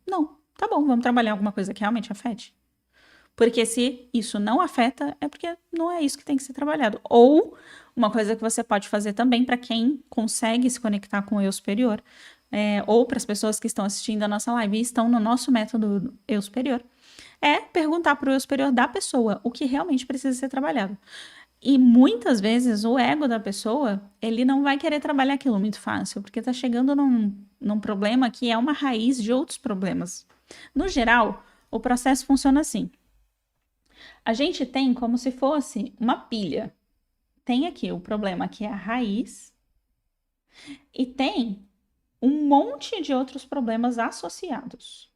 Não. Tá bom, vamos trabalhar alguma coisa que realmente afete. Porque se isso não afeta, é porque não é isso que tem que ser trabalhado. Ou uma coisa que você pode fazer também para quem consegue se conectar com o eu superior, ou para as pessoas que estão assistindo a nossa live e estão no nosso método eu superior, é perguntar para o eu superior da pessoa o que realmente precisa ser trabalhado. E muitas vezes o ego da pessoa, ele não vai querer trabalhar aquilo muito fácil, porque está chegando num problema que é uma raiz de outros problemas. No geral, o processo funciona assim. A gente tem como se fosse uma pilha. Tem aqui o problema que é a raiz e tem um monte de outros problemas associados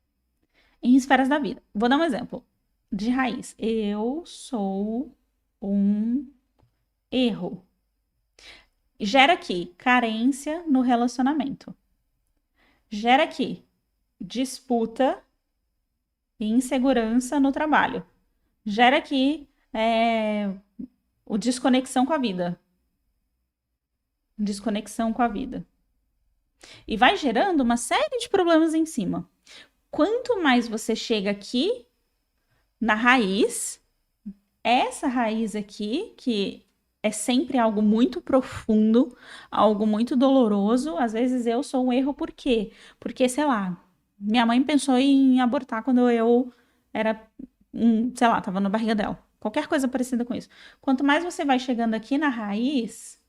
em esferas da vida. Vou dar um exemplo de raiz. Eu sou um erro. Gera aqui carência no relacionamento. Gera aqui disputa e insegurança no trabalho. Gera aqui o desconexão com a vida. Desconexão com a vida. E vai gerando uma série de problemas em cima. Quanto mais você chega aqui na raiz, essa raiz aqui, que é sempre algo muito profundo, algo muito doloroso. Às vezes eu sou um erro, por quê? Porque, sei lá, minha mãe pensou em abortar quando eu era, sei lá, tava na barriga dela. Qualquer coisa parecida com isso. Quanto mais você vai chegando aqui na raiz,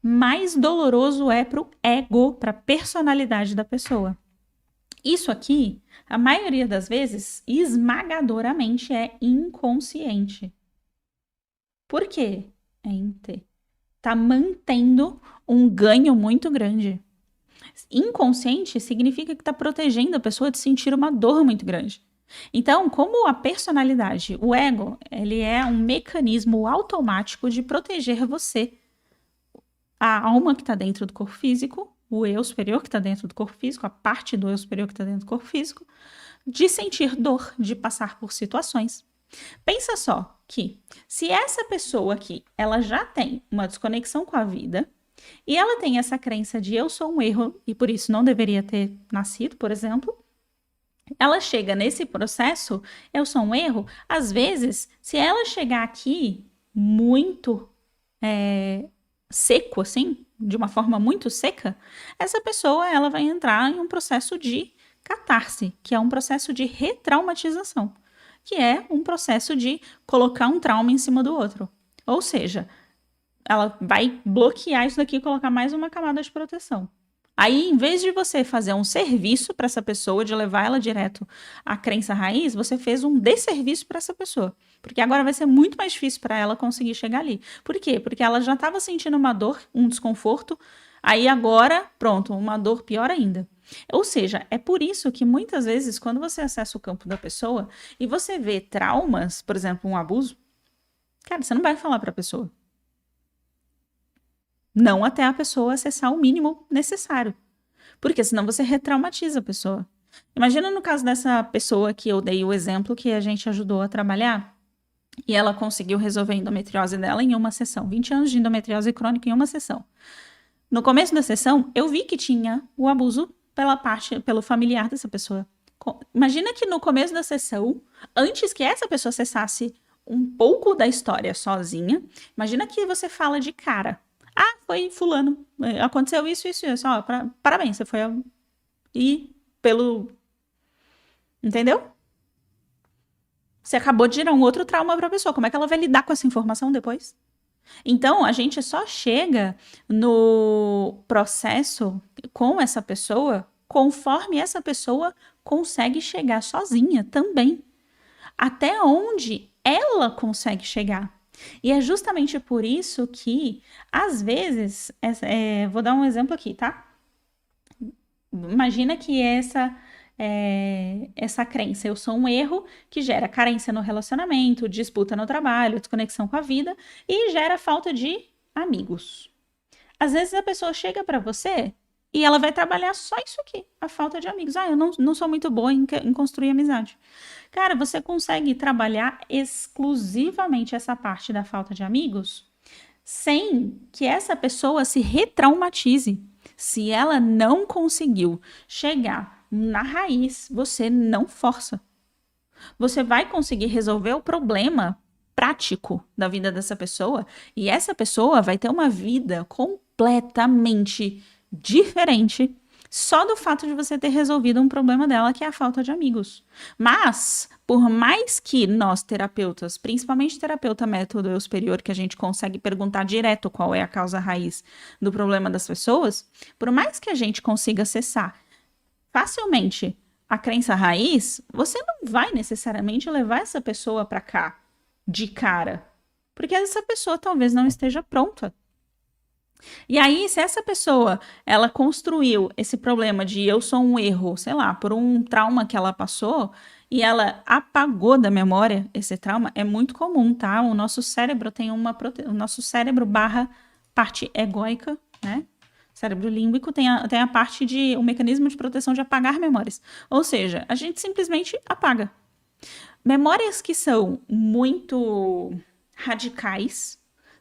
mais doloroso é pro ego, pra personalidade da pessoa. Isso aqui, a maioria das vezes, esmagadoramente é inconsciente. Por quê? Tá mantendo um ganho muito grande. Inconsciente significa que tá protegendo a pessoa de sentir uma dor muito grande. Então, como a personalidade, o ego, ele é um mecanismo automático de proteger você. A alma que está dentro do corpo físico, o eu superior que está dentro do corpo físico, a parte do eu superior que está dentro do corpo físico, de sentir dor, de passar por situações. Pensa só que se essa pessoa aqui, ela já tem uma desconexão com a vida e ela tem essa crença de eu sou um erro e por isso não deveria ter nascido, por exemplo, ela chega nesse processo, eu sou um erro, às vezes, se ela chegar aqui muito seco, assim, de uma forma muito seca, essa pessoa ela vai entrar em um processo de catarse, que é um processo de retraumatização, que é um processo de colocar um trauma em cima do outro. Ou seja, ela vai bloquear isso daqui e colocar mais uma camada de proteção. Aí, em vez de você fazer um serviço para essa pessoa, de levar ela direto à crença raiz, você fez um desserviço para essa pessoa. Porque agora vai ser muito mais difícil para ela conseguir chegar ali. Por quê? Porque ela já estava sentindo uma dor, um desconforto, aí agora, pronto, uma dor pior ainda. Ou seja, é por isso que muitas vezes, quando você acessa o campo da pessoa e você vê traumas, por exemplo, um abuso, cara, você não vai falar para a pessoa. Não até a pessoa acessar o mínimo necessário. Porque senão você retraumatiza a pessoa. Imagina no caso dessa pessoa que eu dei o exemplo que a gente ajudou a trabalhar e ela conseguiu resolver a endometriose dela em uma sessão. 20 anos de endometriose crônica em uma sessão. No começo da sessão, eu vi que tinha o abuso pelo familiar dessa pessoa. Imagina que no começo da sessão, antes que essa pessoa acessasse um pouco da história sozinha, imagina que você fala de cara. Ah, foi fulano. Aconteceu isso, isso, isso. Ó, parabéns, você foi e pelo... Entendeu? Você acabou de gerar um outro trauma para a pessoa. Como é que ela vai lidar com essa informação depois? Então, a gente só chega no processo com essa pessoa conforme essa pessoa consegue chegar sozinha também. Até onde ela consegue chegar. E é justamente por isso que, às vezes, vou dar um exemplo aqui, tá? Imagina que essa crença, eu sou um erro, que gera carência no relacionamento, disputa no trabalho, desconexão com a vida e gera falta de amigos. Às vezes a pessoa chega para você e ela vai trabalhar só isso aqui, a falta de amigos. Ah, eu não sou muito boa em construir amizade. Cara, você consegue trabalhar exclusivamente essa parte da falta de amigos sem que essa pessoa se retraumatize. Se ela não conseguiu chegar na raiz, você não força. Você vai conseguir resolver o problema prático da vida dessa pessoa e essa pessoa vai ter uma vida completamente diferente só do fato de você ter resolvido um problema dela, que é a falta de amigos. Mas, por mais que nós terapeutas, principalmente terapeuta método eu superior, que a gente consegue perguntar direto qual é a causa raiz do problema das pessoas, por mais que a gente consiga acessar facilmente a crença raiz, você não vai necessariamente levar essa pessoa para cá de cara, porque essa pessoa talvez não esteja pronta. E aí, se essa pessoa, ela construiu esse problema de eu sou um erro, sei lá, por um trauma que ela passou, e ela apagou da memória esse trauma, é muito comum, tá? O nosso cérebro tem o nosso cérebro barra parte egóica, né? Cérebro límbico tem a parte de, o mecanismo de proteção de apagar memórias. Ou seja, a gente simplesmente apaga. Memórias que são muito radicais,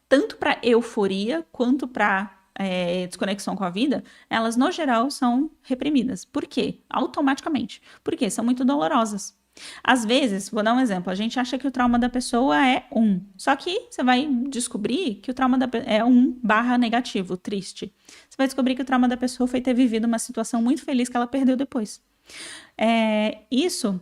tanto para euforia quanto para desconexão com a vida, elas no geral são reprimidas. Por quê? Automaticamente. Porque são muito dolorosas. Às vezes, vou dar um exemplo, a gente acha que o trauma da pessoa é 1. Só que você vai descobrir que o trauma é 1/negativo, triste. Você vai descobrir que o trauma da pessoa foi ter vivido uma situação muito feliz que ela perdeu depois. Isso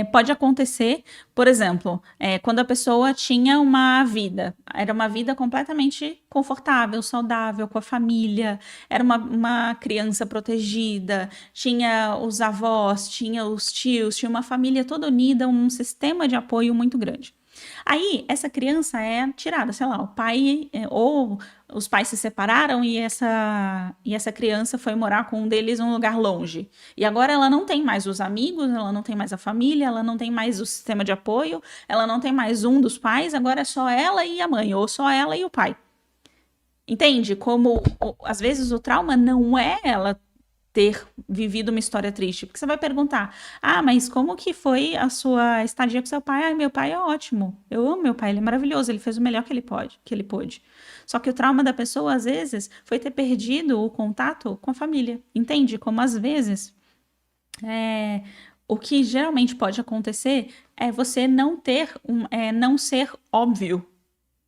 pode acontecer, por exemplo, quando a pessoa tinha uma vida, era uma vida completamente confortável, saudável, com a família, era uma criança protegida, tinha os avós, tinha os tios, tinha uma família toda unida, um sistema de apoio muito grande. Aí, essa criança é tirada, sei lá, o pai ou os pais se separaram e essa criança foi morar com um deles em um lugar longe. E agora ela não tem mais os amigos, ela não tem mais a família, ela não tem mais o sistema de apoio, ela não tem mais um dos pais, agora é só ela e a mãe, ou só ela e o pai. Entende? Como às vezes o trauma não é ela ter vivido uma história triste. Porque você vai perguntar, mas como que foi a sua estadia com seu pai? Meu pai é ótimo. Eu amo meu pai, ele é maravilhoso, ele fez o melhor que ele pôde. Só que o trauma da pessoa, às vezes, foi ter perdido o contato com a família. Entende? Como às vezes, o que geralmente pode acontecer é você não ser óbvio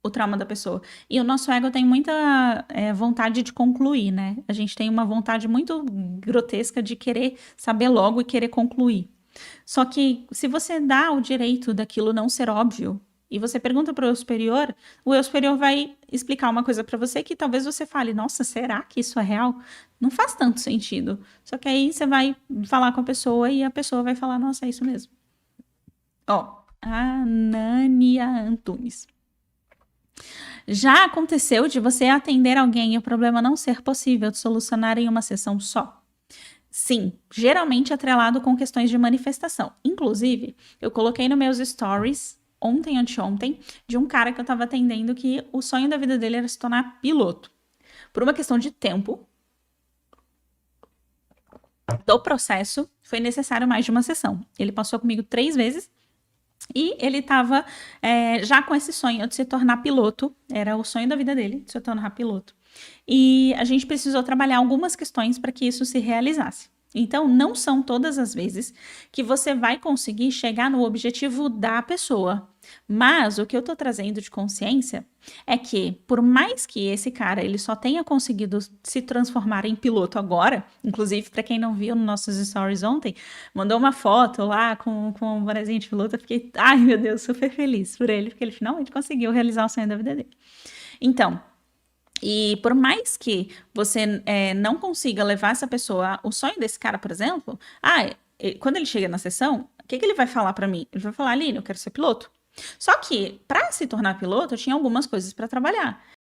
o trauma da pessoa. E o nosso ego tem muita vontade de concluir, né? A gente tem uma vontade muito grotesca de querer saber logo e querer concluir. Só que se você dá o direito daquilo não ser óbvio e você pergunta para o eu superior vai explicar uma coisa para você que talvez você fale, nossa, será que isso é real? Não faz tanto sentido. Só que aí você vai falar com a pessoa e a pessoa vai falar, nossa, é isso mesmo. Ó, a Nania Antunes. Já aconteceu de você atender alguém e o problema não ser possível de solucionar em uma sessão só? Sim, geralmente atrelado com questões de manifestação. Inclusive, eu coloquei nos meus stories, ontem, anteontem, de um cara que eu tava atendendo que o sonho da vida dele era se tornar piloto. Por uma questão de tempo do processo, foi necessário mais de uma sessão. Ele passou comigo 3 vezes e ele estava já com esse sonho de se tornar piloto, era o sonho da vida dele, de se tornar piloto. E a gente precisou trabalhar algumas questões para que isso se realizasse. Então, não são todas as vezes que você vai conseguir chegar no objetivo da pessoa. Mas o que eu tô trazendo de consciência é que, por mais que esse cara ele só tenha conseguido se transformar em piloto agora, inclusive para quem não viu nos nossos stories ontem, mandou uma foto lá com um bonezinho de piloto, eu fiquei, ai meu Deus, super feliz por ele, porque ele finalmente conseguiu realizar o sonho da vida dele. Então, e por mais que você não consiga levar essa pessoa, o sonho desse cara, por exemplo, quando ele chega na sessão, o que ele vai falar para mim? Ele vai falar, Aline, eu quero ser piloto. Só que, para se tornar piloto, eu tinha algumas coisas para trabalhar.